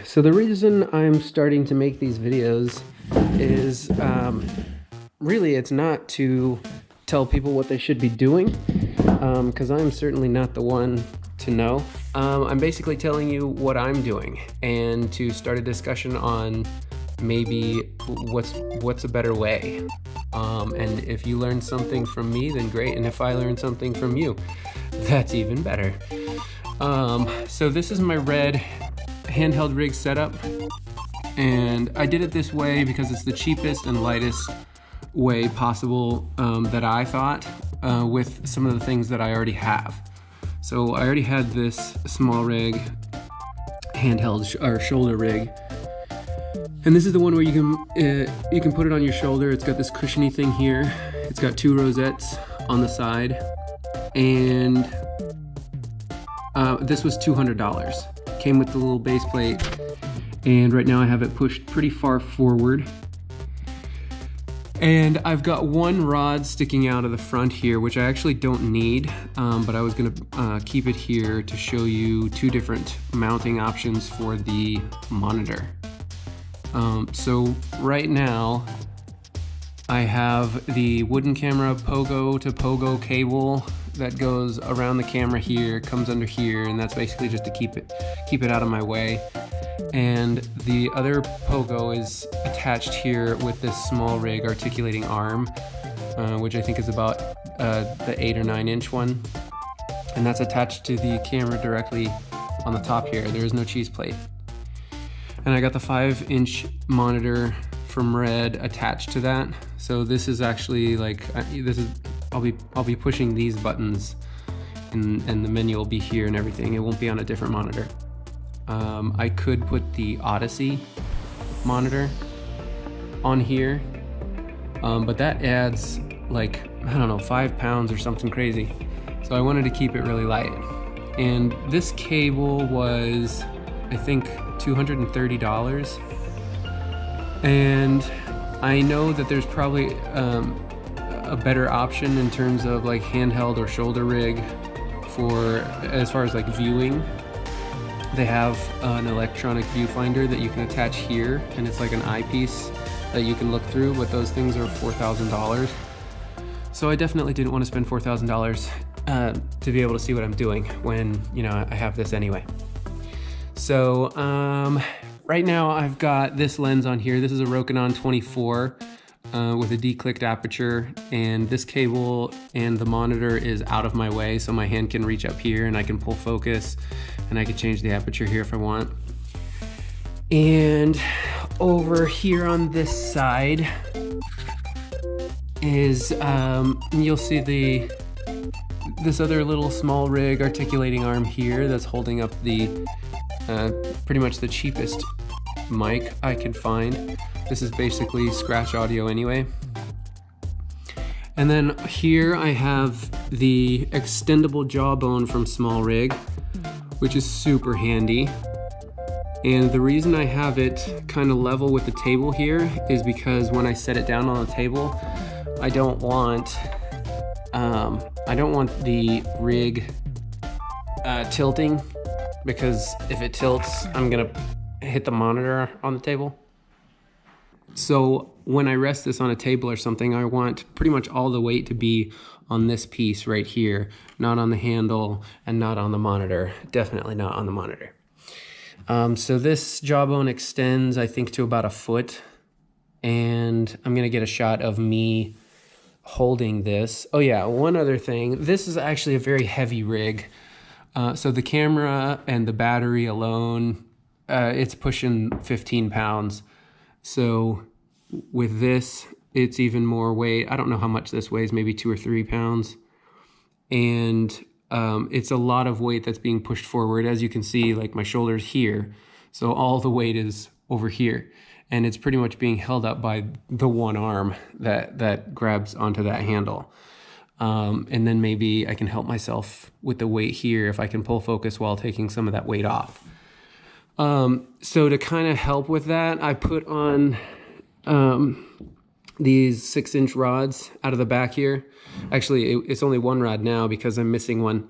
So the reason I'm starting to make these videos is really it's not to tell people what they should be doing, because I'm certainly not the one to know. I'm basically telling you what I'm doing and to start a discussion on maybe what's a better way. And if you learn something from me, then great. And if I learn something from you, that's even better. So this is my red handheld rig setup, and I did it this way because it's the cheapest and lightest way possible that I thought, with some of the things that I already have. So I already had this small rig, handheld or shoulder rig, and this is the one where you can put it on your shoulder. It's got this cushiony thing here. It's got two rosettes on the side, and this was $200. Came with the little base plate, and right now I have it pushed pretty far forward. And I've got one rod sticking out of the front here, which I actually don't need, but I was gonna keep it here to show you two different mounting options for the monitor. So right now I have the wooden camera pogo to pogo cable that goes around the camera here, comes under here, and that's basically just to keep it out of my way. And the other pogo is attached here with this small rig articulating arm, which I think is about the 8 or 9 inch one, and that's attached to the camera directly on the top here. There is no cheese plate. And I got the 5-inch monitor from Red attached to that. So this is actually like, I'll be pushing these buttons, and the menu will be here and everything. It won't be on a different monitor. I could put the Odyssey monitor on here, but that adds like, I don't know, 5 pounds or something crazy. So I wanted to keep it really light. And this cable was, I think, $230. And I know that there's probably a better option in terms of like handheld or shoulder rig for as far as like viewing. They have an electronic viewfinder that you can attach here, and it's like an eyepiece that you can look through, but those things are $4,000. So I definitely didn't want to spend $4,000 to be able to see what I'm doing when, you know, I have this anyway. So right now I've got this lens on here. This is a Rowan 24 with a declicked aperture, and this cable and the monitor is out of my way, so my hand can reach up here and I can pull focus, and I can change the aperture here if I want. And over here on this side is you'll see this other little small rig articulating arm here that's holding up the pretty much the cheapest mic I could find. This is basically scratch audio anyway. And then here I have the extendable jawbone from Small Rig, which is super handy. And the reason I have it kind of level with the table here is because when I set it down on the table, I don't want the rig tilting, because if it tilts, I'm gonna hit the monitor on the table. So when I rest this on a table or something, I want pretty much all the weight to be on this piece right here, not on the handle and not on the monitor, definitely not on the monitor. So this jawbone extends, I think, to about 1 foot, and I'm gonna get a shot of me holding this. Oh yeah, one other thing, this is actually a very heavy rig. So the camera and the battery alone, it's pushing 15 pounds. So with this, it's even more weight. I don't know how much this weighs, maybe 2 or 3 pounds. And it's a lot of weight that's being pushed forward. As you can see, like my shoulder's here. So all the weight is over here. And it's pretty much being held up by the one arm that grabs onto that handle. And then maybe I can help myself with the weight here if I can pull focus while taking some of that weight off. So to kind of help with that, I put on these 6-inch rods out of the back here. Actually, it's only one rod now because I'm missing one.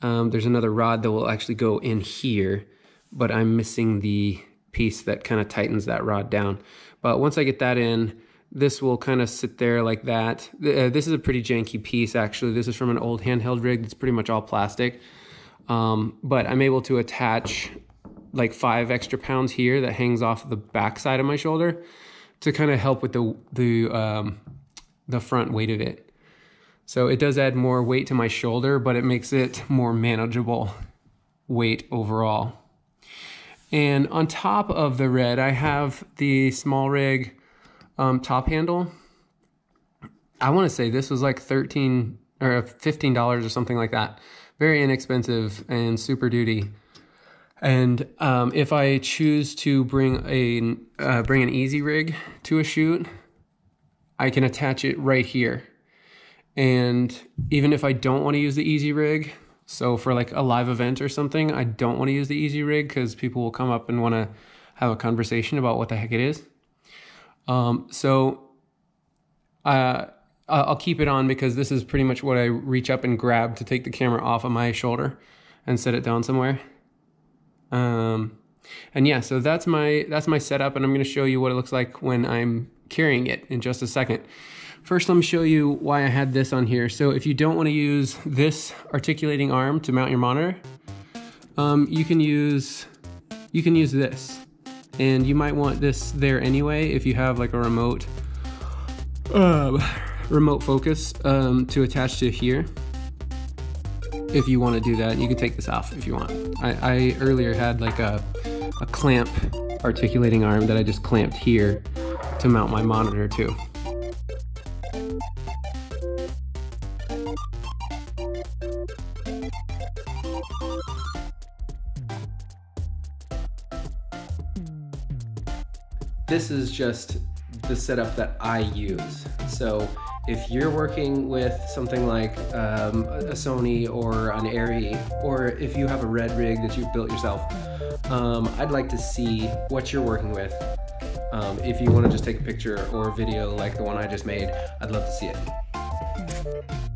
There's another rod that will actually go in here, but I'm missing the piece that kind of tightens that rod down. But once I get that in, this will kind of sit there like that. This is a pretty janky piece, actually. This is from an old handheld rig that's pretty much all plastic. But I'm able to attach like 5 extra pounds here that hangs off the back side of my shoulder to kind of help with the front weight of it. So it does add more weight to my shoulder, but it makes it more manageable weight overall. And on top of the red, I have the small rig top handle. I want to say this was like $13 or $15 or something like that. Very inexpensive and super duty. And if I choose to bring an easy rig to a shoot, I can attach it right here. And even if I don't want to use the easy rig, so for like a live event or something, I don't want to use the easy rig because people will come up and want to have a conversation about what the heck it is. I'll keep it on because this is pretty much what I reach up and grab to take the camera off of my shoulder and set it down somewhere. And yeah, so that's my setup, and I'm going to show you what it looks like when I'm carrying it in just a second. First, let me show you why I had this on here. So if you don't want to use this articulating arm to mount your monitor, you can use this. And you might want this there anyway if you have like a remote focus to attach to here. If you want to do that, you can take this off if you want. I earlier had like a clamp articulating arm that I just clamped here to mount my monitor to. This is just the setup that I use. So if you're working with something like a Sony or an Arri, or if you have a red rig that you've built yourself, I'd like to see what you're working with. If you want to just take a picture or a video like the one I just made, I'd love to see it.